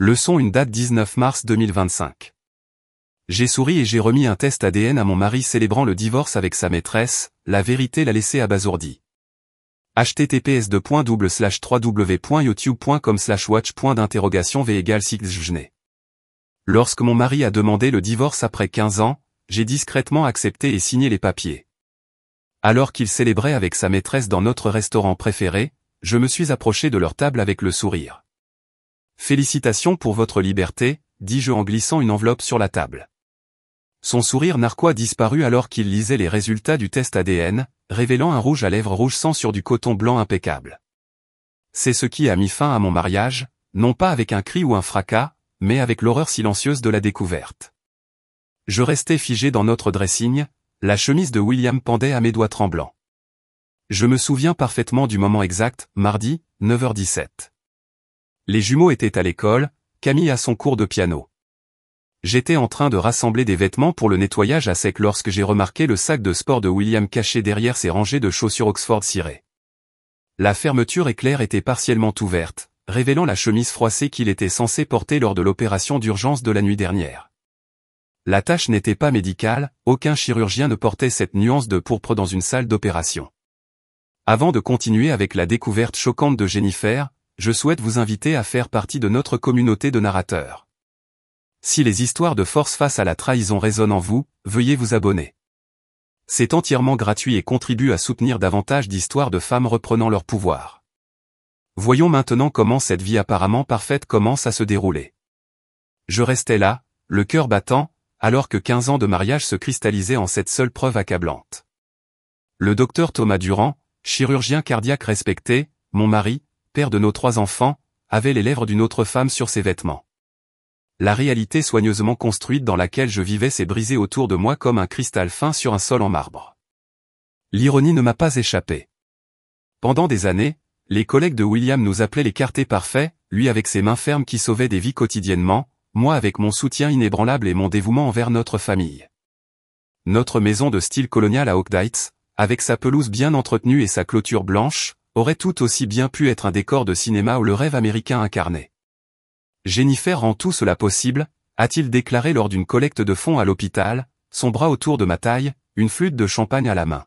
Leçon une date 19 mars 2025. J'ai souri et j'ai remis un test ADN à mon mari célébrant le divorce avec sa maîtresse, la vérité l'a laissé abasourdi. https://www.youtube.com/watch.v=6. Lorsque mon mari a demandé le divorce après 15 ans, j'ai discrètement accepté et signé les papiers. Alors qu'il célébrait avec sa maîtresse dans notre restaurant préféré, je me suis approché de leur table avec le sourire. Félicitations pour votre liberté, dis-je en glissant une enveloppe sur la table. Son sourire narquois disparut alors qu'il lisait les résultats du test ADN, révélant un rouge à lèvres rouge sang sur du coton blanc impeccable. C'est ce qui a mis fin à mon mariage, non pas avec un cri ou un fracas, mais avec l'horreur silencieuse de la découverte. Je restais figé dans notre dressing, la chemise de William pendait à mes doigts tremblants. Je me souviens parfaitement du moment exact, mardi, 9h17. Les jumeaux étaient à l'école, Camille à son cours de piano. J'étais en train de rassembler des vêtements pour le nettoyage à sec lorsque j'ai remarqué le sac de sport de William caché derrière ses rangées de chaussures Oxford cirées. La fermeture éclair était partiellement ouverte, révélant la chemise froissée qu'il était censé porter lors de l'opération d'urgence de la nuit dernière. La tâche n'était pas médicale, aucun chirurgien ne portait cette nuance de pourpre dans une salle d'opération. Avant de continuer avec la découverte choquante de Jennifer, je souhaite vous inviter à faire partie de notre communauté de narrateurs. Si les histoires de force face à la trahison résonnent en vous, veuillez vous abonner. C'est entièrement gratuit et contribue à soutenir davantage d'histoires de femmes reprenant leur pouvoir. Voyons maintenant comment cette vie apparemment parfaite commence à se dérouler. Je restais là, le cœur battant, alors que 15 ans de mariage se cristallisaient en cette seule preuve accablante. Le docteur Thomas Durand, chirurgien cardiaque respecté, mon mari, père de nos 3 enfants, avait les lèvres d'une autre femme sur ses vêtements. La réalité soigneusement construite dans laquelle je vivais s'est brisée autour de moi comme un cristal fin sur un sol en marbre. L'ironie ne m'a pas échappé. Pendant des années, les collègues de William nous appelaient l'écarté parfait, lui avec ses mains fermes qui sauvaient des vies quotidiennement, moi avec mon soutien inébranlable et mon dévouement envers notre famille. Notre maison de style colonial à Oak Heights, avec sa pelouse bien entretenue et sa clôture blanche, aurait tout aussi bien pu être un décor de cinéma ou le rêve américain incarné. Jennifer rend tout cela possible, a-t-il déclaré lors d'une collecte de fonds à l'hôpital, son bras autour de ma taille, une flûte de champagne à la main.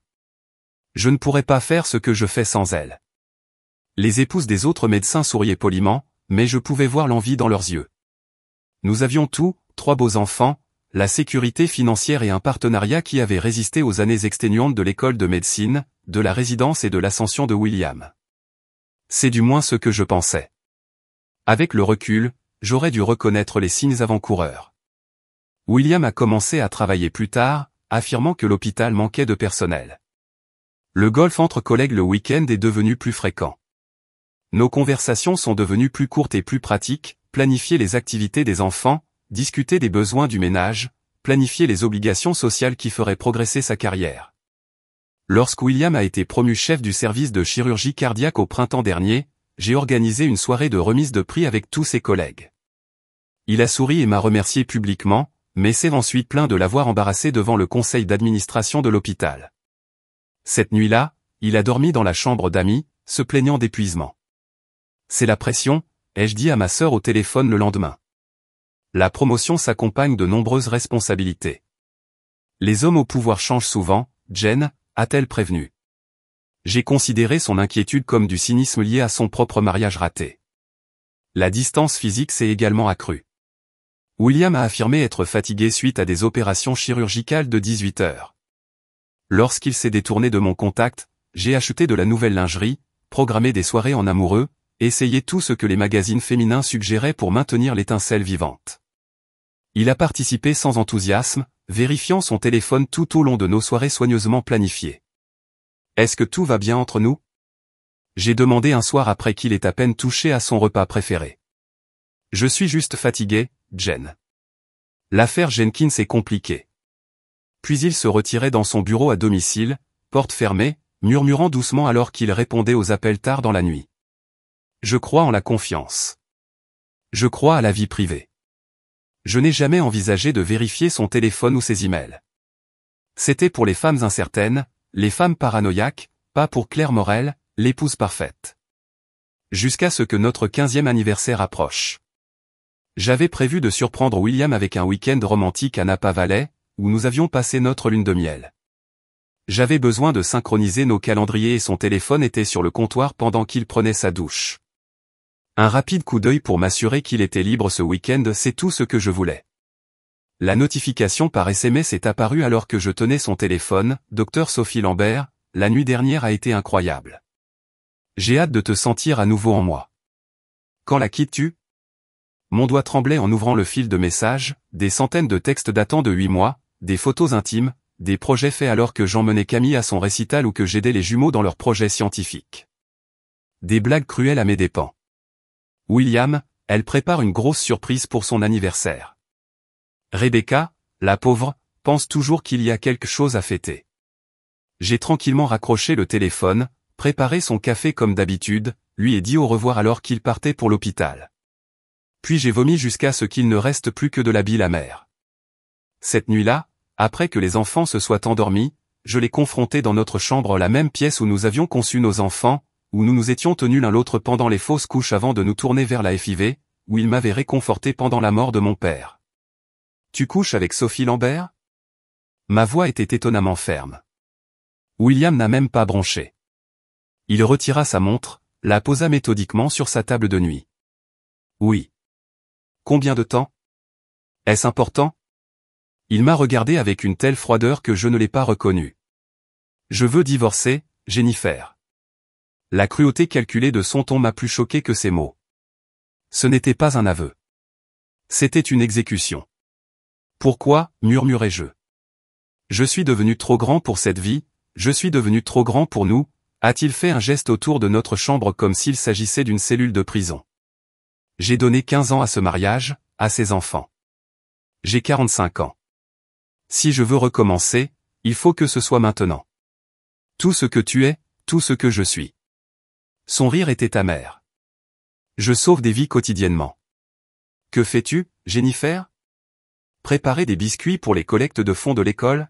Je ne pourrais pas faire ce que je fais sans elle. Les épouses des autres médecins souriaient poliment, mais je pouvais voir l'envie dans leurs yeux. Nous avions tout, 3 beaux enfants, la sécurité financière et un partenariat qui avait résisté aux années exténuantes de l'école de médecine, de la résidence et de l'ascension de William. C'est du moins ce que je pensais. Avec le recul, j'aurais dû reconnaître les signes avant-coureurs. William a commencé à travailler plus tard, affirmant que l'hôpital manquait de personnel. Le golf entre collègues le week-end est devenu plus fréquent. Nos conversations sont devenues plus courtes et plus pratiques, planifier les activités des enfants, discuter des besoins du ménage, planifier les obligations sociales qui feraient progresser sa carrière. Lorsque William a été promu chef du service de chirurgie cardiaque au printemps dernier, j'ai organisé une soirée de remise de prix avec tous ses collègues. Il a souri et m'a remercié publiquement, mais s'est ensuite plaint de l'avoir embarrassé devant le conseil d'administration de l'hôpital. Cette nuit-là, il a dormi dans la chambre d'amis, se plaignant d'épuisement. C'est la pression, ai-je dit à ma sœur au téléphone le lendemain. La promotion s'accompagne de nombreuses responsabilités. Les hommes au pouvoir changent souvent, Jen, a-t-elle prévenu. J'ai considéré son inquiétude comme du cynisme lié à son propre mariage raté. La distance physique s'est également accrue. William a affirmé être fatigué suite à des opérations chirurgicales de 18 heures. Lorsqu'il s'est détourné de mon contact, j'ai acheté de la nouvelle lingerie, programmé des soirées en amoureux, essayé tout ce que les magazines féminins suggéraient pour maintenir l'étincelle vivante. Il a participé sans enthousiasme, vérifiant son téléphone tout au long de nos soirées soigneusement planifiées. Est-ce que tout va bien entre nous? J'ai demandé un soir après qu'il ait à peine touché à son repas préféré. Je suis juste fatigué, Jen. L'affaire Jenkins est compliquée. Puis il se retirait dans son bureau à domicile, porte fermée, murmurant doucement alors qu'il répondait aux appels tard dans la nuit. Je crois en la confiance. Je crois à la vie privée. Je n'ai jamais envisagé de vérifier son téléphone ou ses emails. C'était pour les femmes incertaines, les femmes paranoïaques, pas pour Claire Morel, l'épouse parfaite. Jusqu'à ce que notre 15e anniversaire approche. J'avais prévu de surprendre William avec un week-end romantique à Napa Valley, où nous avions passé notre lune de miel. J'avais besoin de synchroniser nos calendriers et son téléphone était sur le comptoir pendant qu'il prenait sa douche. Un rapide coup d'œil pour m'assurer qu'il était libre ce week-end, c'est tout ce que je voulais. La notification par SMS est apparue alors que je tenais son téléphone. Dr Sophie Lambert, la nuit dernière a été incroyable. J'ai hâte de te sentir à nouveau en moi. Quand la quittes-tu? Mon doigt tremblait en ouvrant le fil de messages, des centaines de textes datant de 8 mois, des photos intimes, des projets faits alors que j'emmenais Camille à son récital ou que j'aidais les jumeaux dans leurs projets scientifiques. Des blagues cruelles à mes dépens. William, elle prépare une grosse surprise pour son anniversaire. Rebecca, la pauvre, pense toujours qu'il y a quelque chose à fêter. J'ai tranquillement raccroché le téléphone, préparé son café comme d'habitude, lui ai dit au revoir alors qu'il partait pour l'hôpital. Puis j'ai vomi jusqu'à ce qu'il ne reste plus que de la bile amère. Cette nuit-là, après que les enfants se soient endormis, je l'ai confronté dans notre chambre, la même pièce où nous avions conçu nos enfants, où nous nous étions tenus l'un l'autre pendant les fausses couches avant de nous tourner vers la FIV, où il m'avait réconforté pendant la mort de mon père. Tu couches avec Sophie Lambert? Ma voix était étonnamment ferme. William n'a même pas bronché. Il retira sa montre, la posa méthodiquement sur sa table de nuit. Oui. Combien de temps? Est-ce important? Il m'a regardé avec une telle froideur que je ne l'ai pas reconnu. Je veux divorcer, Jennifer. La cruauté calculée de son ton m'a plus choqué que ses mots. Ce n'était pas un aveu. C'était une exécution. Pourquoi, murmurai-je. Je suis devenu trop grand pour cette vie, je suis devenu trop grand pour nous, a-t-il fait un geste autour de notre chambre comme s'il s'agissait d'une cellule de prison. J'ai donné 15 ans à ce mariage, à ses enfants. J'ai 45 ans. Si je veux recommencer, il faut que ce soit maintenant. Tout ce que tu es, tout ce que je suis. Son rire était amer. Je sauve des vies quotidiennement. Que fais-tu, Jennifer? Préparer des biscuits pour les collectes de fonds de l'école?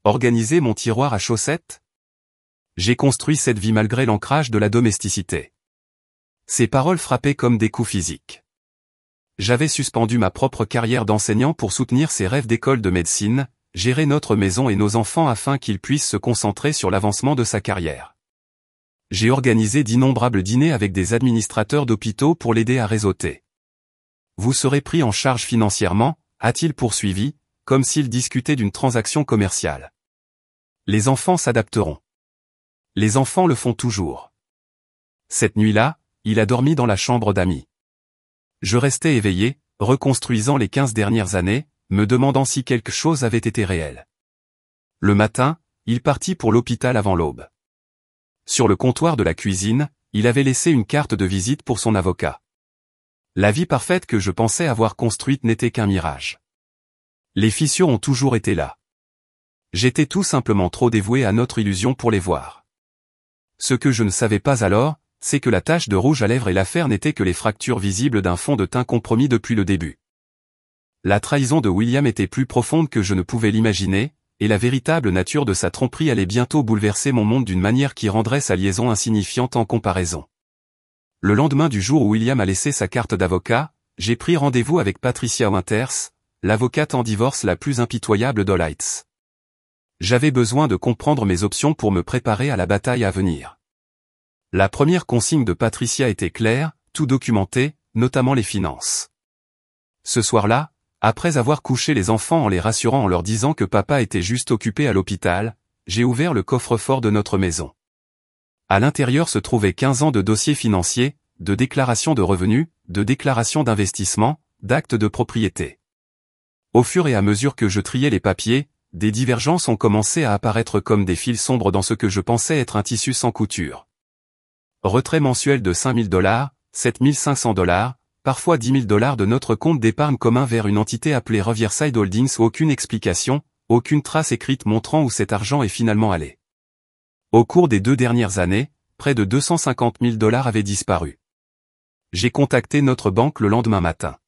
Organiser mon tiroir à chaussettes? J'ai construit cette vie malgré l'ancrage de la domesticité. Ces paroles frappaient comme des coups physiques. J'avais suspendu ma propre carrière d'enseignant pour soutenir ses rêves d'école de médecine, gérer notre maison et nos enfants afin qu'il puisse se concentrer sur l'avancement de sa carrière. J'ai organisé d'innombrables dîners avec des administrateurs d'hôpitaux pour l'aider à réseauter. Vous serez pris en charge financièrement, a-t-il poursuivi, comme s'il discutait d'une transaction commerciale. Les enfants s'adapteront. Les enfants le font toujours. Cette nuit-là, il a dormi dans la chambre d'amis. Je restais éveillé, reconstruisant les 15 dernières années, me demandant si quelque chose avait été réel. Le matin, il partit pour l'hôpital avant l'aube. Sur le comptoir de la cuisine, il avait laissé une carte de visite pour son avocat. La vie parfaite que je pensais avoir construite n'était qu'un mirage. Les fissures ont toujours été là. J'étais tout simplement trop dévoué à notre illusion pour les voir. Ce que je ne savais pas alors, c'est que la tache de rouge à lèvres et l'affaire n'étaient que les fractures visibles d'un fond de teint compromis depuis le début. La trahison de William était plus profonde que je ne pouvais l'imaginer, et la véritable nature de sa tromperie allait bientôt bouleverser mon monde d'une manière qui rendrait sa liaison insignifiante en comparaison. Le lendemain du jour où William a laissé sa carte d'avocat, j'ai pris rendez-vous avec Patricia Winters, l'avocate en divorce la plus impitoyable d'All Heights. J'avais besoin de comprendre mes options pour me préparer à la bataille à venir. La première consigne de Patricia était claire, tout documenté, notamment les finances. Ce soir-là, après avoir couché les enfants en les rassurant en leur disant que papa était juste occupé à l'hôpital, j'ai ouvert le coffre-fort de notre maison. À l'intérieur se trouvaient 15 ans de dossiers financiers, de déclarations de revenus, de déclarations d'investissement, d'actes de propriété. Au fur et à mesure que je triais les papiers, des divergences ont commencé à apparaître comme des fils sombres dans ce que je pensais être un tissu sans couture. Retrait mensuel de $5 000, $7 500, parfois $10 000 de notre compte d'épargne commun vers une entité appelée Riverside Holdings. Aucune explication, aucune trace écrite montrant où cet argent est finalement allé. Au cours des 2 dernières années, près de $250 000 avaient disparu. J'ai contacté notre banque le lendemain matin.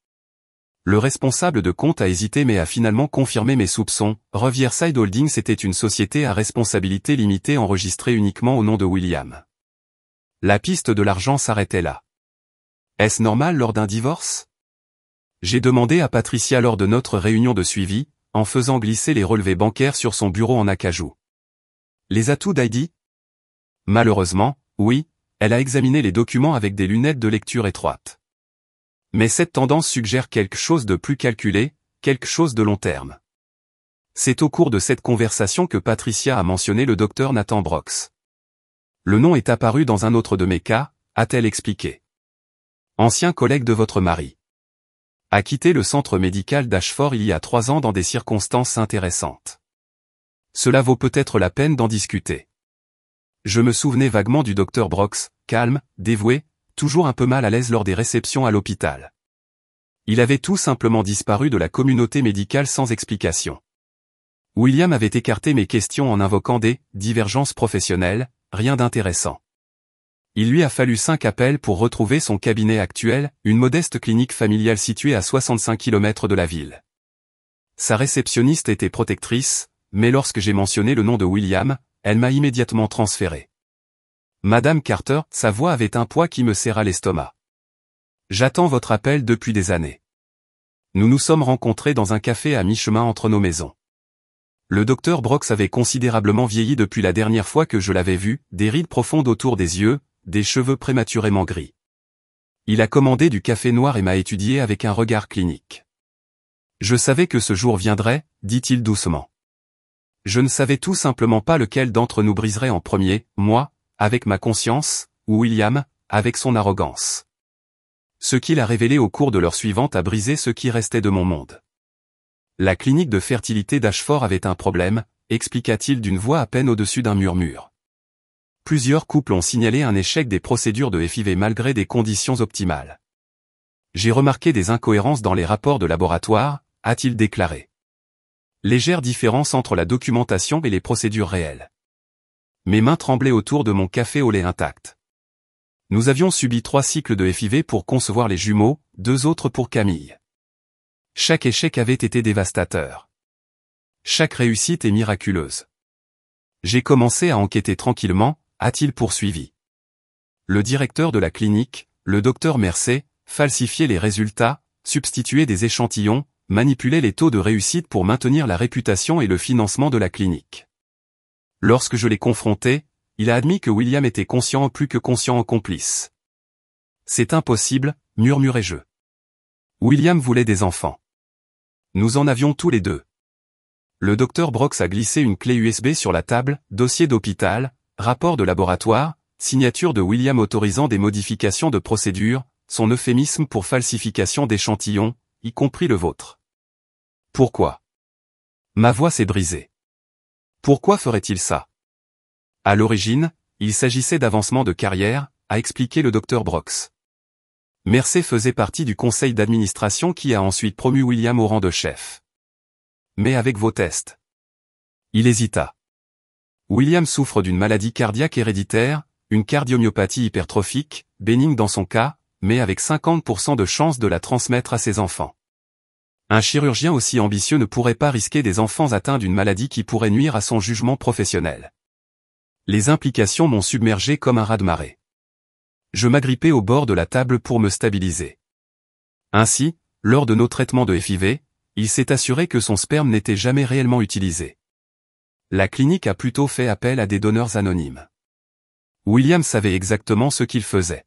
Le responsable de compte a hésité mais a finalement confirmé mes soupçons. Riverside Holdings était une société à responsabilité limitée enregistrée uniquement au nom de William. La piste de l'argent s'arrêtait là. Est-ce normal lors d'un divorce? J'ai demandé à Patricia lors de notre réunion de suivi, en faisant glisser les relevés bancaires sur son bureau en acajou. Les a-t-il d'Heidi? Malheureusement, oui, elle a examiné les documents avec des lunettes de lecture étroites. Mais cette tendance suggère quelque chose de plus calculé, quelque chose de long terme. C'est au cours de cette conversation que Patricia a mentionné le docteur Nathan Brox. Le nom est apparu dans un autre de mes cas, a-t-elle expliqué. Ancien collègue de votre mari. A quitté le centre médical d'Ashford il y a 3 ans dans des circonstances intéressantes. Cela vaut peut-être la peine d'en discuter. Je me souvenais vaguement du docteur Brox, calme, dévoué, toujours un peu mal à l'aise lors des réceptions à l'hôpital. Il avait tout simplement disparu de la communauté médicale sans explication. William avait écarté mes questions en invoquant des divergences professionnelles, rien d'intéressant. Il lui a fallu 5 appels pour retrouver son cabinet actuel, une modeste clinique familiale située à 65 km de la ville. Sa réceptionniste était protectrice, mais lorsque j'ai mentionné le nom de William, elle m'a immédiatement transféré. Madame Carter, sa voix avait un poids qui me serra l'estomac. J'attends votre appel depuis des années. Nous nous sommes rencontrés dans un café à mi-chemin entre nos maisons. Le docteur Brox avait considérablement vieilli depuis la dernière fois que je l'avais vu, des rides profondes autour des yeux, des cheveux prématurément gris. Il a commandé du café noir et m'a étudié avec un regard clinique. Je savais que ce jour viendrait, dit-il doucement. Je ne savais tout simplement pas lequel d'entre nous briserait en premier, moi, avec ma conscience, ou William, avec son arrogance. Ce qu'il a révélé au cours de l'heure suivante a brisé ce qui restait de mon monde. La clinique de fertilité d'Ashford avait un problème, expliqua-t-il d'une voix à peine au-dessus d'un murmure. Plusieurs couples ont signalé un échec des procédures de FIV malgré des conditions optimales. J'ai remarqué des incohérences dans les rapports de laboratoire, a-t-il déclaré. Légère différence entre la documentation et les procédures réelles. Mes mains tremblaient autour de mon café au lait intact. Nous avions subi 3 cycles de FIV pour concevoir les jumeaux, 2 autres pour Camille. Chaque échec avait été dévastateur. Chaque réussite est miraculeuse. J'ai commencé à enquêter tranquillement, a-t-il poursuivi. Le directeur de la clinique, le docteur Mercey, falsifiait les résultats, substituait des échantillons, manipulait les taux de réussite pour maintenir la réputation et le financement de la clinique. Lorsque je l'ai confronté, il a admis que William était conscient plus que conscient en complice. C'est impossible, murmurai-je. William voulait des enfants. Nous en avions tous les deux. Le docteur Brox a glissé une clé USB sur la table, dossier d'hôpital, rapport de laboratoire, signature de William autorisant des modifications de procédure, son euphémisme pour falsification d'échantillons, y compris le vôtre. Pourquoi? Ma voix s'est brisée. Pourquoi ferait-il ça? À l'origine, il s'agissait d'avancement de carrière, a expliqué le docteur Brox. Mercey faisait partie du conseil d'administration qui a ensuite promu William au rang de chef. Mais avec vos tests. Il hésita. William souffre d'une maladie cardiaque héréditaire, une cardiomyopathie hypertrophique, bénigne dans son cas, mais avec 50% de chances de la transmettre à ses enfants. Un chirurgien aussi ambitieux ne pourrait pas risquer des enfants atteints d'une maladie qui pourrait nuire à son jugement professionnel. Les implications m'ont submergé comme un raz-de-marée. Je m'agrippais au bord de la table pour me stabiliser. Ainsi, lors de nos traitements de FIV, il s'est assuré que son sperme n'était jamais réellement utilisé. La clinique a plutôt fait appel à des donneurs anonymes. William savait exactement ce qu'il faisait.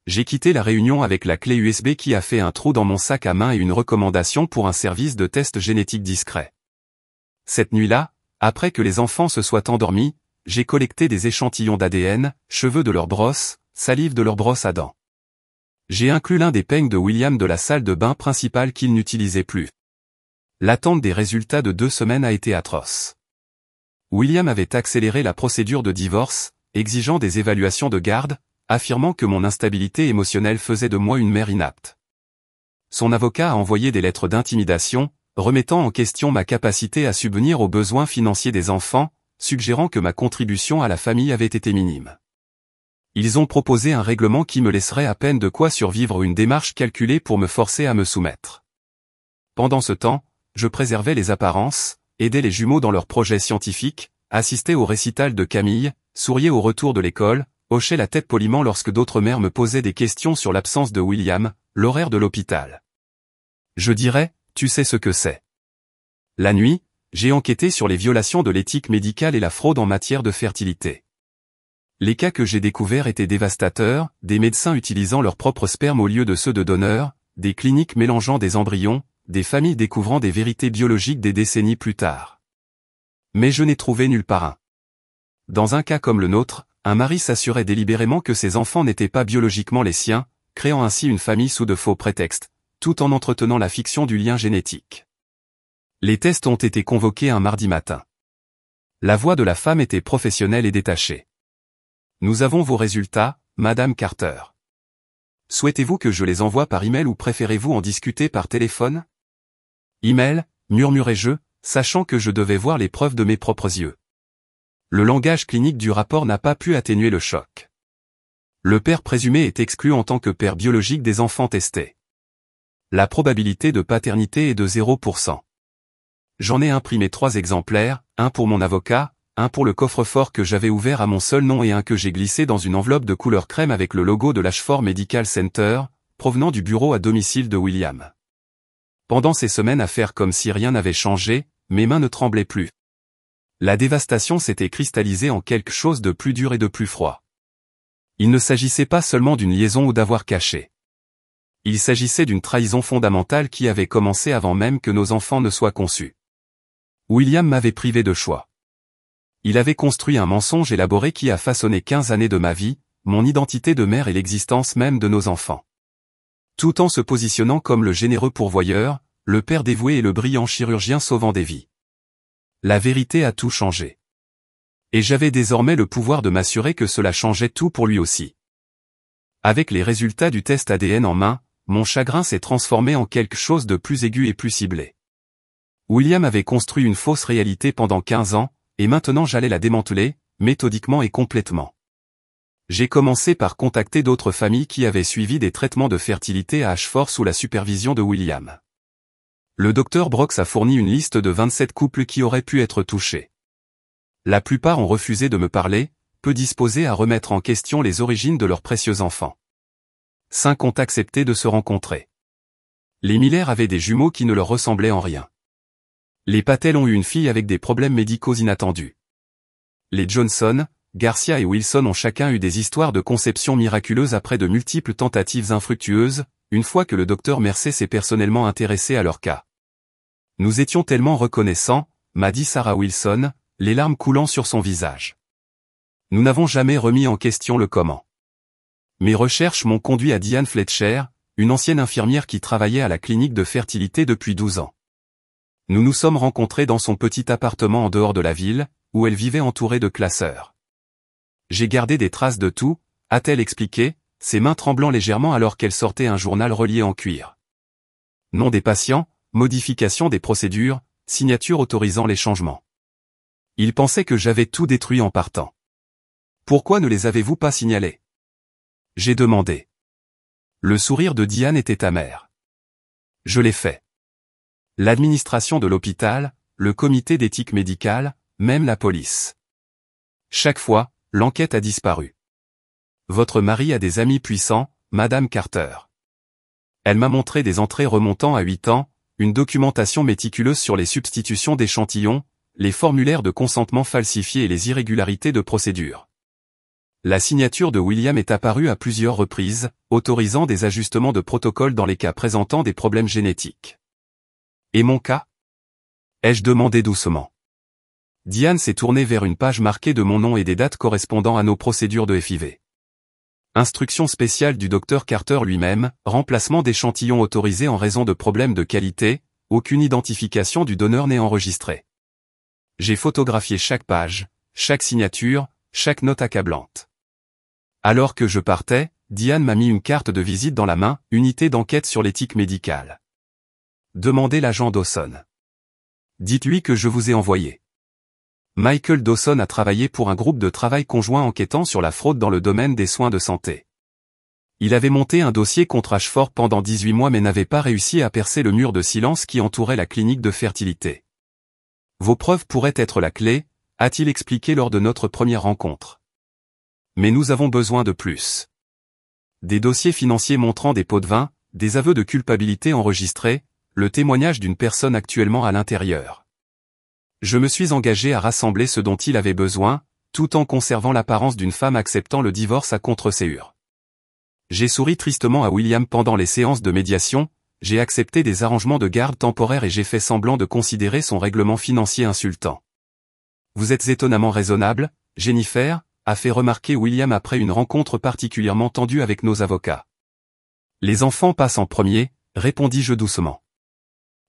J'ai quitté la réunion avec la clé USB qui a fait un trou dans mon sac à main et une recommandation pour un service de test génétique discret. Cette nuit-là, après que les enfants se soient endormis, j'ai collecté des échantillons d'ADN, cheveux de leur brosse, salive de leur brosse à dents. J'ai inclus l'un des peignes de William de la salle de bain principale qu'il n'utilisait plus. L'attente des résultats de 2 semaines a été atroce. William avait accéléré la procédure de divorce, exigeant des évaluations de garde, affirmant que mon instabilité émotionnelle faisait de moi une mère inapte. Son avocat a envoyé des lettres d'intimidation, remettant en question ma capacité à subvenir aux besoins financiers des enfants, suggérant que ma contribution à la famille avait été minime. Ils ont proposé un règlement qui me laisserait à peine de quoi survivre, une démarche calculée pour me forcer à me soumettre. Pendant ce temps, je préservais les apparences, aidais les jumeaux dans leurs projets scientifiques, assistais au récital de Camille, souriais au retour de l'école, hochais la tête poliment lorsque d'autres mères me posaient des questions sur l'absence de William, l'horaire de l'hôpital. Je dirais, tu sais ce que c'est. La nuit, j'ai enquêté sur les violations de l'éthique médicale et la fraude en matière de fertilité. Les cas que j'ai découverts étaient dévastateurs, des médecins utilisant leur propre sperme au lieu de ceux de donneurs, des cliniques mélangeant des embryons, des familles découvrant des vérités biologiques des décennies plus tard. Mais je n'ai trouvé nulle part un. Dans un cas comme le nôtre, un mari s'assurait délibérément que ses enfants n'étaient pas biologiquement les siens, créant ainsi une famille sous de faux prétextes, tout en entretenant la fiction du lien génétique. Les tests ont été convoqués un mardi matin. La voix de la femme était professionnelle et détachée. Nous avons vos résultats, Madame Carter. Souhaitez-vous que je les envoie par email ou préférez-vous en discuter par téléphone? Email, murmurai-je, sachant que je devais voir les preuves de mes propres yeux. Le langage clinique du rapport n'a pas pu atténuer le choc. Le père présumé est exclu en tant que père biologique des enfants testés. La probabilité de paternité est de 0%. J'en ai imprimé 3 exemplaires, un pour mon avocat, un pour le coffre-fort que j'avais ouvert à mon seul nom et un que j'ai glissé dans une enveloppe de couleur crème avec le logo de l'Ashford Medical Center, provenant du bureau à domicile de William. Pendant ces semaines à faire comme si rien n'avait changé, mes mains ne tremblaient plus. La dévastation s'était cristallisée en quelque chose de plus dur et de plus froid. Il ne s'agissait pas seulement d'une liaison ou d'avoir caché. Il s'agissait d'une trahison fondamentale qui avait commencé avant même que nos enfants ne soient conçus. William m'avait privé de choix. Il avait construit un mensonge élaboré qui a façonné 15 années de ma vie, mon identité de mère et l'existence même de nos enfants. Tout en se positionnant comme le généreux pourvoyeur, le père dévoué et le brillant chirurgien sauvant des vies. La vérité a tout changé. Et j'avais désormais le pouvoir de m'assurer que cela changeait tout pour lui aussi. Avec les résultats du test ADN en main, mon chagrin s'est transformé en quelque chose de plus aigu et plus ciblé. William avait construit une fausse réalité pendant 15 ans, et maintenant j'allais la démanteler, méthodiquement et complètement. J'ai commencé par contacter d'autres familles qui avaient suivi des traitements de fertilité à Ashford sous la supervision de William. Le docteur Brox a fourni une liste de 27 couples qui auraient pu être touchés. La plupart ont refusé de me parler, peu disposés à remettre en question les origines de leurs précieux enfants. 5 ont accepté de se rencontrer. Les Miller avaient des jumeaux qui ne leur ressemblaient en rien. Les Patel ont eu une fille avec des problèmes médicaux inattendus. Les Johnson, Garcia et Wilson ont chacun eu des histoires de conception miraculeuse après de multiples tentatives infructueuses, une fois que le docteur Mercer s'est personnellement intéressé à leur cas. Nous étions tellement reconnaissants, m'a dit Sarah Wilson, les larmes coulant sur son visage. Nous n'avons jamais remis en question le comment. Mes recherches m'ont conduit à Diane Fletcher, une ancienne infirmière qui travaillait à la clinique de fertilité depuis 12 ans. Nous nous sommes rencontrés dans son petit appartement en dehors de la ville, où elle vivait entourée de classeurs. J'ai gardé des traces de tout, a-t-elle expliqué, ses mains tremblant légèrement alors qu'elle sortait un journal relié en cuir. Nom des patients, modification des procédures, signature autorisant les changements. Il pensait que j'avais tout détruit en partant. Pourquoi ne les avez-vous pas signalés? J'ai demandé. Le sourire de Diane était amer. Je l'ai fait. L'administration de l'hôpital, le comité d'éthique médicale, même la police. Chaque fois, l'enquête a disparu. Votre mari a des amis puissants, Madame Carter. Elle m'a montré des entrées remontant à 8 ans, une documentation méticuleuse sur les substitutions d'échantillons, les formulaires de consentement falsifiés et les irrégularités de procédure. La signature de William est apparue à plusieurs reprises, autorisant des ajustements de protocole dans les cas présentant des problèmes génétiques. Et mon cas? Ai-je demandé doucement. Diane s'est tournée vers une page marquée de mon nom et des dates correspondant à nos procédures de FIV. Instruction spéciale du docteur Carter lui-même, remplacement d'échantillons autorisés en raison de problèmes de qualité, aucune identification du donneur n'est enregistrée. J'ai photographié chaque page, chaque signature, chaque note accablante. Alors que je partais, Diane m'a mis une carte de visite dans la main, unité d'enquête sur l'éthique médicale. Demandez l'agent Dawson. Dites-lui que je vous ai envoyé. Michael Dawson a travaillé pour un groupe de travail conjoint enquêtant sur la fraude dans le domaine des soins de santé. Il avait monté un dossier contre Ashford pendant 18 mois mais n'avait pas réussi à percer le mur de silence qui entourait la clinique de fertilité. Vos preuves pourraient être la clé, a-t-il expliqué lors de notre première rencontre. Mais nous avons besoin de plus. Des dossiers financiers montrant des pots de vin, des aveux de culpabilité enregistrés, le témoignage d'une personne actuellement à l'intérieur. Je me suis engagé à rassembler ce dont il avait besoin, tout en conservant l'apparence d'une femme acceptant le divorce à contre-séure. J'ai souri tristement à William pendant les séances de médiation, j'ai accepté des arrangements de garde temporaire et j'ai fait semblant de considérer son règlement financier insultant. Vous êtes étonnamment raisonnable, Jennifer, a fait remarquer William après une rencontre particulièrement tendue avec nos avocats. Les enfants passent en premier, répondis-je doucement.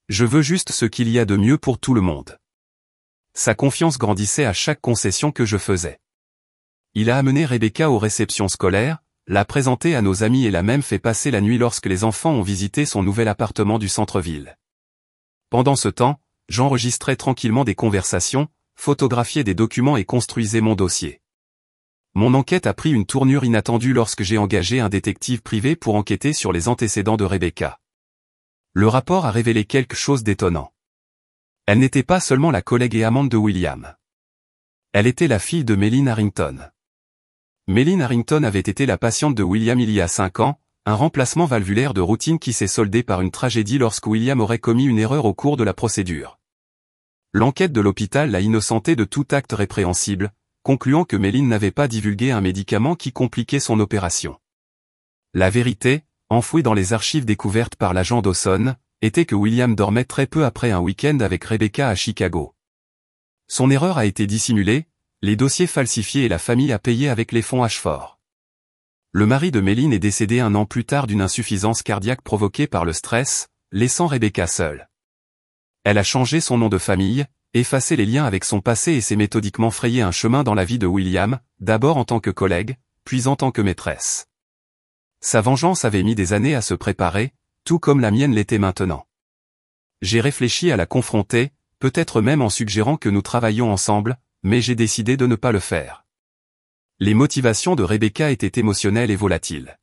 Je veux juste ce qu'il y a de mieux pour tout le monde. Sa confiance grandissait à chaque concession que je faisais. Il a amené Rebecca aux réceptions scolaires, l'a présentée à nos amis et l'a même fait passer la nuit lorsque les enfants ont visité son nouvel appartement du centre-ville. Pendant ce temps, j'enregistrais tranquillement des conversations, photographiais des documents et construisais mon dossier. Mon enquête a pris une tournure inattendue lorsque j'ai engagé un détective privé pour enquêter sur les antécédents de Rebecca. Le rapport a révélé quelque chose d'étonnant. Elle n'était pas seulement la collègue et amante de William. Elle était la fille de Melline Harrington. Melline Harrington avait été la patiente de William il y a 5 ans, un remplacement valvulaire de routine qui s'est soldé par une tragédie lorsque William aurait commis une erreur au cours de la procédure. L'enquête de l'hôpital l'a innocenté de tout acte répréhensible, concluant que Melline n'avait pas divulgué un médicament qui compliquait son opération. La vérité, enfouie dans les archives découvertes par l'agent Dawson, était que William dormait très peu après un week-end avec Rebecca à Chicago. Son erreur a été dissimulée, les dossiers falsifiés et la famille a payé avec les fonds Ashford. Le mari de Melline est décédé 1 an plus tard d'une insuffisance cardiaque provoquée par le stress, laissant Rebecca seule. Elle a changé son nom de famille, effacé les liens avec son passé et s'est méthodiquement frayé un chemin dans la vie de William, d'abord en tant que collègue, puis en tant que maîtresse. Sa vengeance avait mis des années à se préparer, tout comme la mienne l'était maintenant. J'ai réfléchi à la confronter, peut-être même en suggérant que nous travaillions ensemble, mais j'ai décidé de ne pas le faire. Les motivations de Rebecca étaient émotionnelles et volatiles.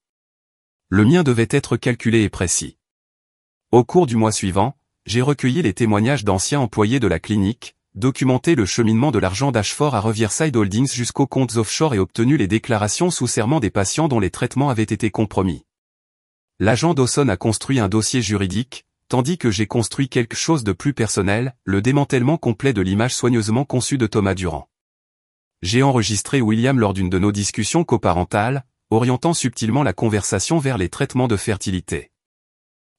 Le mien devait être calculé et précis. Au cours du mois suivant, j'ai recueilli les témoignages d'anciens employés de la clinique, documenté le cheminement de l'argent d'Ashford à Riverside Holdings jusqu'aux comptes offshore et obtenu les déclarations sous serment des patients dont les traitements avaient été compromis. L'agent Dawson a construit un dossier juridique, tandis que j'ai construit quelque chose de plus personnel, le démantèlement complet de l'image soigneusement conçue de Thomas Durand. J'ai enregistré William lors d'une de nos discussions coparentales, orientant subtilement la conversation vers les traitements de fertilité.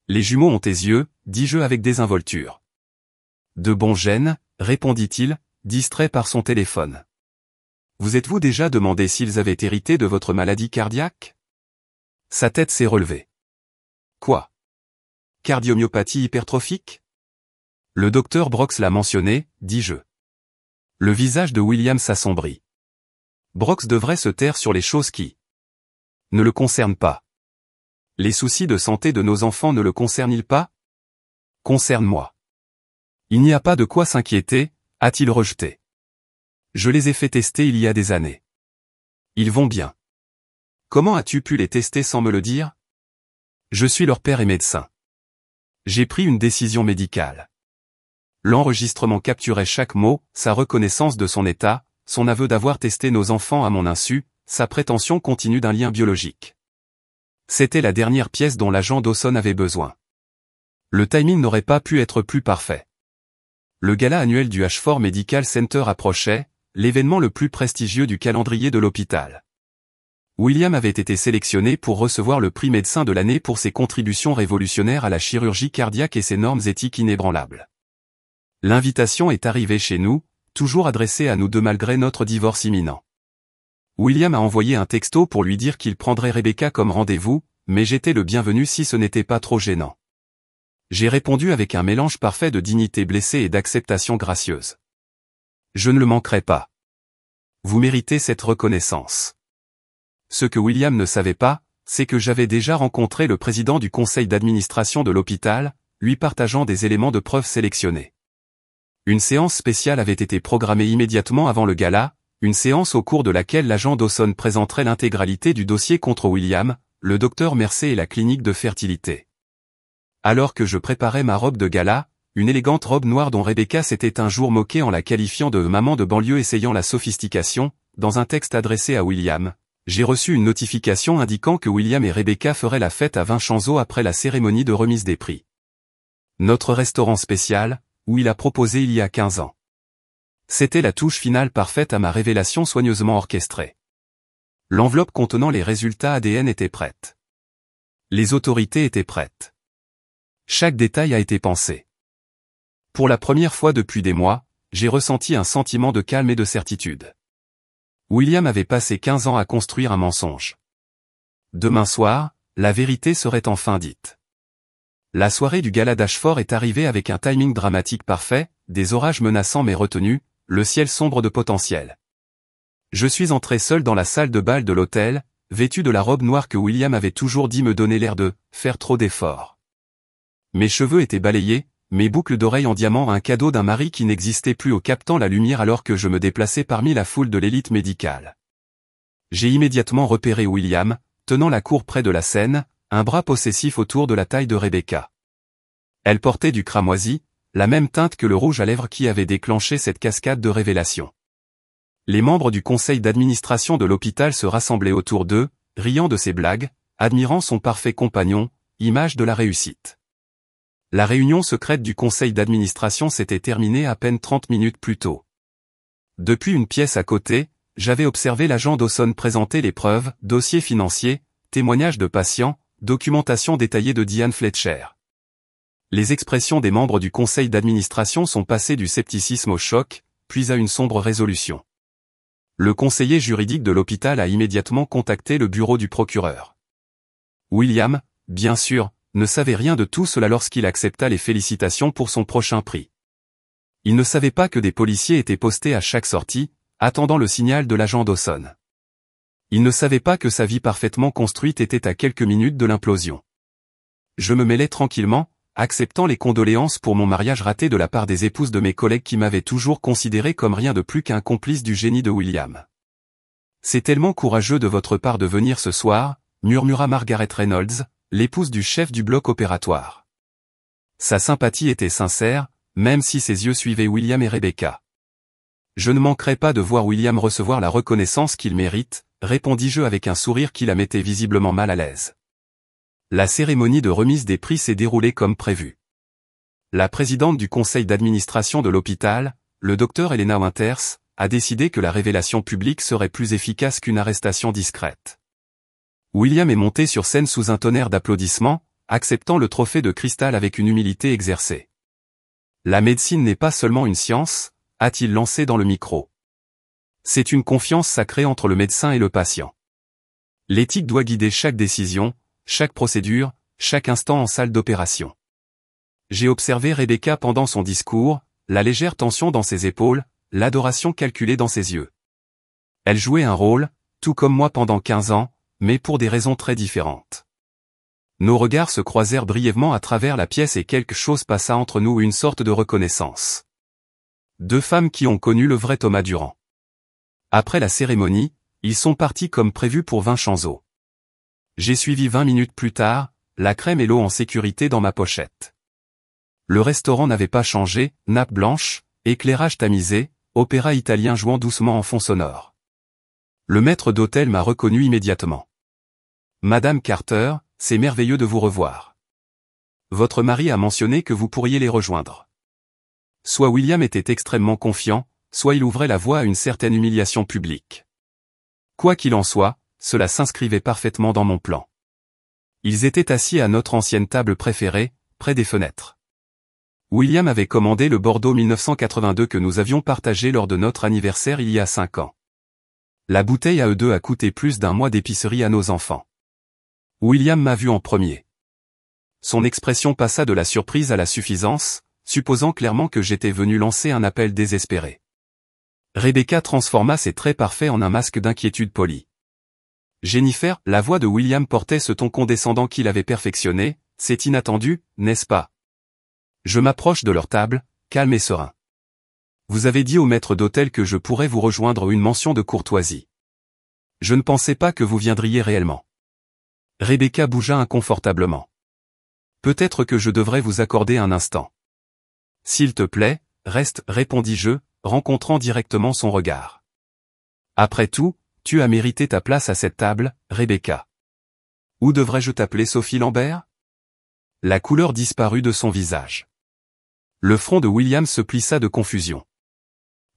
Les jumeaux ont tes yeux, dis-je avec désinvolture. De bons gènes, répondit-il, distrait par son téléphone. Vous êtes-vous déjà demandé s'ils avaient hérité de votre maladie cardiaque? Sa tête s'est relevée. Quoi? Cardiomyopathie hypertrophique? Le docteur Brox l'a mentionné, dis-je. Le visage de William s'assombrit. Brox devrait se taire sur les choses qui ne le concernent pas. Les soucis de santé de nos enfants ne le concernent-ils pas? Concerne-moi. Il n'y a pas de quoi s'inquiéter, a-t-il rejeté. Je les ai fait tester il y a des années. Ils vont bien. Comment as-tu pu les tester sans me le dire? Je suis leur père et médecin. J'ai pris une décision médicale. L'enregistrement capturait chaque mot, sa reconnaissance de son état, son aveu d'avoir testé nos enfants à mon insu, sa prétention continue d'un lien biologique. C'était la dernière pièce dont l'agent Dawson avait besoin. Le timing n'aurait pas pu être plus parfait. Le gala annuel du Ashford Medical Center approchait, l'événement le plus prestigieux du calendrier de l'hôpital. William avait été sélectionné pour recevoir le prix médecin de l'année pour ses contributions révolutionnaires à la chirurgie cardiaque et ses normes éthiques inébranlables. L'invitation est arrivée chez nous, toujours adressée à nous deux malgré notre divorce imminent. William a envoyé un texto pour lui dire qu'il prendrait Rebecca comme rendez-vous, mais j'étais le bienvenu si ce n'était pas trop gênant. J'ai répondu avec un mélange parfait de dignité blessée et d'acceptation gracieuse. Je ne le manquerai pas. Vous méritez cette reconnaissance. Ce que William ne savait pas, c'est que j'avais déjà rencontré le président du conseil d'administration de l'hôpital, lui partageant des éléments de preuve sélectionnés. Une séance spéciale avait été programmée immédiatement avant le gala, une séance au cours de laquelle l'agent Dawson présenterait l'intégralité du dossier contre William, le docteur Mercer et la clinique de fertilité. Alors que je préparais ma robe de gala, une élégante robe noire dont Rebecca s'était un jour moquée en la qualifiant de maman de banlieue essayant la sophistication, dans un texte adressé à William, j'ai reçu une notification indiquant que William et Rebecca feraient la fête à Vincenzo après la cérémonie de remise des prix. Notre restaurant spécial, où il a proposé il y a 15 ans. C'était la touche finale parfaite à ma révélation soigneusement orchestrée. L'enveloppe contenant les résultats ADN était prête. Les autorités étaient prêtes. Chaque détail a été pensé. Pour la première fois depuis des mois, j'ai ressenti un sentiment de calme et de certitude. William avait passé 15 ans à construire un mensonge. Demain soir, la vérité serait enfin dite. La soirée du gala d'Ashford est arrivée avec un timing dramatique parfait, des orages menaçants mais retenus, le ciel sombre de potentiel. Je suis entré seul dans la salle de bal de l'hôtel, vêtu de la robe noire que William avait toujours dit me donner l'air de faire trop d'efforts. Mes cheveux étaient balayés, mes boucles d'oreilles en diamant, un cadeau d'un mari qui n'existait plus, au captant la lumière alors que je me déplaçais parmi la foule de l'élite médicale. J'ai immédiatement repéré William, tenant la cour près de la scène, un bras possessif autour de la taille de Rebecca. Elle portait du cramoisi, la même teinte que le rouge à lèvres qui avait déclenché cette cascade de révélations. Les membres du conseil d'administration de l'hôpital se rassemblaient autour d'eux, riant de ses blagues, admirant son parfait compagnon, image de la réussite. La réunion secrète du conseil d'administration s'était terminée à peine 30 minutes plus tôt. Depuis une pièce à côté, j'avais observé l'agent Dawson présenter les preuves, dossiers financiers, témoignages de patients, documentation détaillée de Diane Fletcher. Les expressions des membres du conseil d'administration sont passées du scepticisme au choc, puis à une sombre résolution. Le conseiller juridique de l'hôpital a immédiatement contacté le bureau du procureur. William, bien sûr, ne savait rien de tout cela lorsqu'il accepta les félicitations pour son prochain prix. Il ne savait pas que des policiers étaient postés à chaque sortie, attendant le signal de l'agent Dawson. Il ne savait pas que sa vie parfaitement construite était à quelques minutes de l'implosion. Je me mêlais tranquillement, acceptant les condoléances pour mon mariage raté de la part des épouses de mes collègues qui m'avaient toujours considéré comme rien de plus qu'un complice du génie de William. C'est tellement courageux de votre part de venir ce soir, murmura Margaret Reynolds, l'épouse du chef du bloc opératoire. Sa sympathie était sincère, même si ses yeux suivaient William et Rebecca. Je ne manquerai pas de voir William recevoir la reconnaissance qu'il mérite, répondis-je avec un sourire qui la mettait visiblement mal à l'aise. La cérémonie de remise des prix s'est déroulée comme prévu. La présidente du conseil d'administration de l'hôpital, le docteur Elena Winters, a décidé que la révélation publique serait plus efficace qu'une arrestation discrète. William est monté sur scène sous un tonnerre d'applaudissements, acceptant le trophée de cristal avec une humilité exercée. La médecine n'est pas seulement une science, a-t-il lancé dans le micro. C'est une confiance sacrée entre le médecin et le patient. L'éthique doit guider chaque décision, chaque procédure, chaque instant en salle d'opération. J'ai observé Rebecca pendant son discours, la légère tension dans ses épaules, l'adoration calculée dans ses yeux. Elle jouait un rôle, tout comme moi pendant 15 ans, mais pour des raisons très différentes. Nos regards se croisèrent brièvement à travers la pièce et quelque chose passa entre nous, une sorte de reconnaissance. Deux femmes qui ont connu le vrai Thomas Durand. Après la cérémonie, ils sont partis comme prévu pour Vincenzo. J'ai suivi 20 minutes plus tard, la crème et l'eau en sécurité dans ma pochette. Le restaurant n'avait pas changé, nappe blanche, éclairage tamisé, opéra italien jouant doucement en fond sonore. Le maître d'hôtel m'a reconnu immédiatement. Madame Carter, c'est merveilleux de vous revoir. Votre mari a mentionné que vous pourriez les rejoindre. Soit William était extrêmement confiant, soit il ouvrait la voie à une certaine humiliation publique. Quoi qu'il en soit, cela s'inscrivait parfaitement dans mon plan. Ils étaient assis à notre ancienne table préférée, près des fenêtres. William avait commandé le Bordeaux 1982 que nous avions partagé lors de notre anniversaire il y a 5 ans. La bouteille à eux deux a coûté plus d'un mois d'épicerie à nos enfants. William m'a vu en premier. Son expression passa de la surprise à la suffisance, supposant clairement que j'étais venu lancer un appel désespéré. Rebecca transforma ses traits parfaits en un masque d'inquiétude polie. Jennifer, la voix de William portait ce ton condescendant qu'il avait perfectionné, c'est inattendu, n'est-ce pas? Je m'approche de leur table, calme et serein. Vous avez dit au maître d'hôtel que je pourrais vous rejoindre, une mention de courtoisie. Je ne pensais pas que vous viendriez réellement. Rebecca bougea inconfortablement. Peut-être que je devrais vous accorder un instant. S'il te plaît, reste, répondis-je, rencontrant directement son regard. Après tout, tu as mérité ta place à cette table, Rebecca. Ou devrais-je t'appeler Sophie Lambert? La couleur disparut de son visage. Le front de William se plissa de confusion.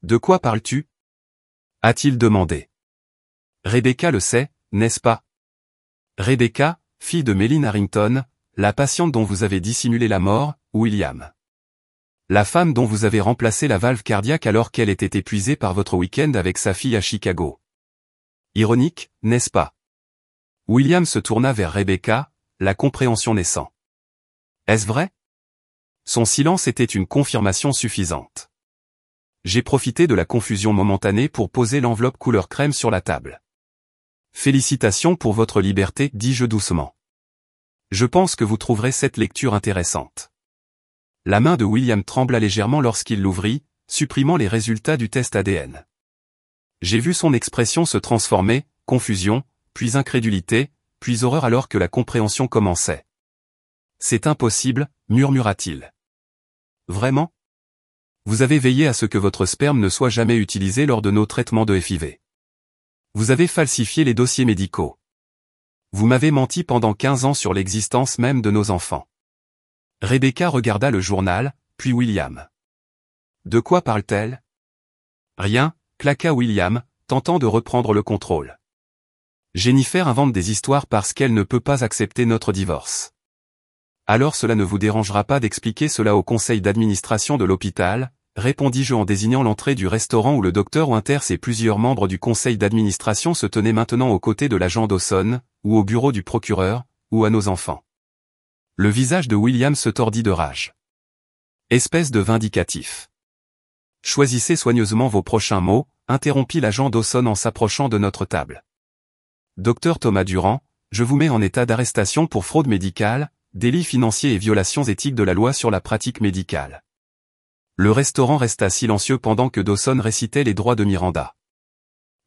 De quoi parles-tu? A-t-il demandé. Rebecca le sait, n'est-ce pas? Rebecca, fille de Méline Harrington, la patiente dont vous avez dissimulé la mort, William. La femme dont vous avez remplacé la valve cardiaque alors qu'elle était épuisée par votre week-end avec sa fille à Chicago. Ironique, n'est-ce pas? William se tourna vers Rebecca, la compréhension naissant. Est-ce vrai? Son silence était une confirmation suffisante. J'ai profité de la confusion momentanée pour poser l'enveloppe couleur crème sur la table. Félicitations pour votre liberté, dis-je doucement. Je pense que vous trouverez cette lecture intéressante. La main de William trembla légèrement lorsqu'il l'ouvrit, supprimant les résultats du test ADN. J'ai vu son expression se transformer, confusion, puis incrédulité, puis horreur alors que la compréhension commençait. C'est impossible, murmura-t-il. Vraiment? Vous avez veillé à ce que votre sperme ne soit jamais utilisé lors de nos traitements de FIV. Vous avez falsifié les dossiers médicaux. Vous m'avez menti pendant 15 ans sur l'existence même de nos enfants. Rebecca regarda le journal, puis William. De quoi parle-t-elle? Rien, claqua William, tentant de reprendre le contrôle. Jennifer invente des histoires parce qu'elle ne peut pas accepter notre divorce. Alors cela ne vous dérangera pas d'expliquer cela au conseil d'administration de l'hôpital, répondis-je en désignant l'entrée du restaurant où le docteur Winters et plusieurs membres du conseil d'administration se tenaient maintenant aux côtés de l'agent Dawson, ou au bureau du procureur, ou à nos enfants. Le visage de William se tordit de rage. Espèce de vindicatif. Choisissez soigneusement vos prochains mots, interrompit l'agent Dawson en s'approchant de notre table. Docteur Thomas Durand, je vous mets en état d'arrestation pour fraude médicale, délits financiers et violations éthiques de la loi sur la pratique médicale. Le restaurant resta silencieux pendant que Dawson récitait les droits de Miranda.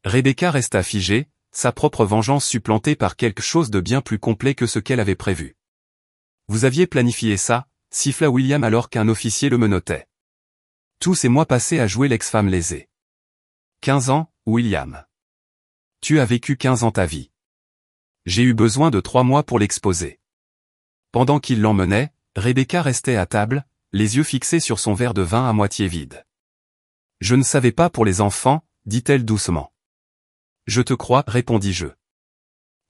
Rebecca resta figée, sa propre vengeance supplantée par quelque chose de bien plus complet que ce qu'elle avait prévu. Vous aviez planifié ça, siffla William alors qu'un officier le menottait. Tous ces mois passés à jouer l'ex-femme lésée. 15 ans, William. Tu as vécu 15 ans ta vie. J'ai eu besoin de 3 mois pour l'exposer. Pendant qu'il l'emmenait, Rebecca restait à table, les yeux fixés sur son verre de vin à moitié vide. Je ne savais pas pour les enfants, dit-elle doucement. Je te crois, répondis-je.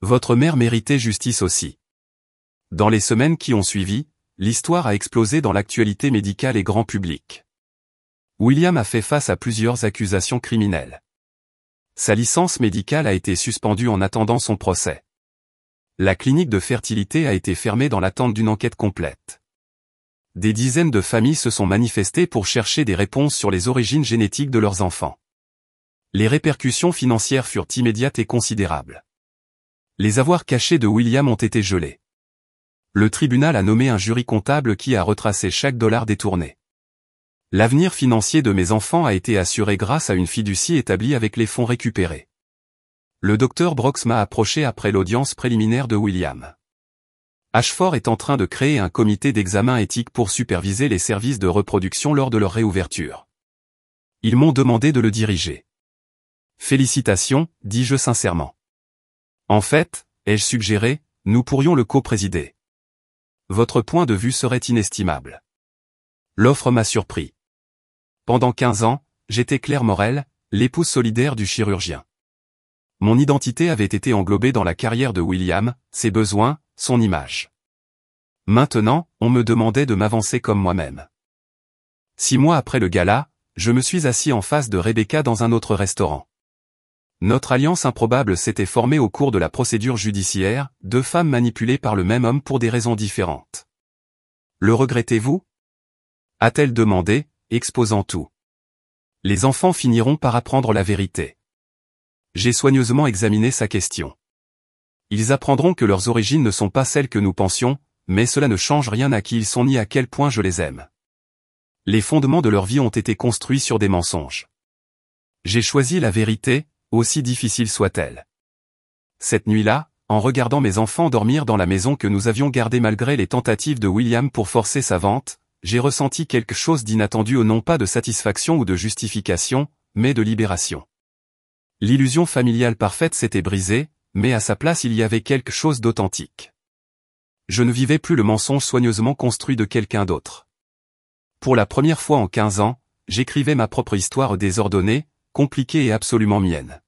Votre mère méritait justice aussi. Dans les semaines qui ont suivi, l'histoire a explosé dans l'actualité médicale et grand public. William a fait face à plusieurs accusations criminelles. Sa licence médicale a été suspendue en attendant son procès. La clinique de fertilité a été fermée dans l'attente d'une enquête complète. Des dizaines de familles se sont manifestées pour chercher des réponses sur les origines génétiques de leurs enfants. Les répercussions financières furent immédiates et considérables. Les avoirs cachés de William ont été gelés. Le tribunal a nommé un jury comptable qui a retracé chaque dollar détourné. L'avenir financier de mes enfants a été assuré grâce à une fiducie établie avec les fonds récupérés. Le docteur Brox m'a approché après l'audience préliminaire de William. Ashford est en train de créer un comité d'examen éthique pour superviser les services de reproduction lors de leur réouverture. Ils m'ont demandé de le diriger. Félicitations, dis-je sincèrement. En fait, ai-je suggéré, nous pourrions le co-présider. Votre point de vue serait inestimable. L'offre m'a surpris. Pendant 15 ans, j'étais Claire Morel, l'épouse solidaire du chirurgien. Mon identité avait été englobée dans la carrière de William, ses besoins, son image. Maintenant, on me demandait de m'avancer comme moi-même. 6 mois après le gala, je me suis assis en face de Rebecca dans un autre restaurant. Notre alliance improbable s'était formée au cours de la procédure judiciaire, 2 femmes manipulées par le même homme pour des raisons différentes. Le regrettez-vous? A-t-elle demandé, exposant tout. Les enfants finiront par apprendre la vérité. J'ai soigneusement examiné sa question. Ils apprendront que leurs origines ne sont pas celles que nous pensions, mais cela ne change rien à qui ils sont ni à quel point je les aime. Les fondements de leur vie ont été construits sur des mensonges. J'ai choisi la vérité, aussi difficile soit-elle. Cette nuit-là, en regardant mes enfants dormir dans la maison que nous avions gardée malgré les tentatives de William pour forcer sa vente, j'ai ressenti quelque chose d'inattendu au non pas de satisfaction ou de justification, mais de libération. L'illusion familiale parfaite s'était brisée, mais à sa place il y avait quelque chose d'authentique. Je ne vivais plus le mensonge soigneusement construit de quelqu'un d'autre. Pour la première fois en 15 ans, j'écrivais ma propre histoire désordonnée, compliquée et absolument mienne.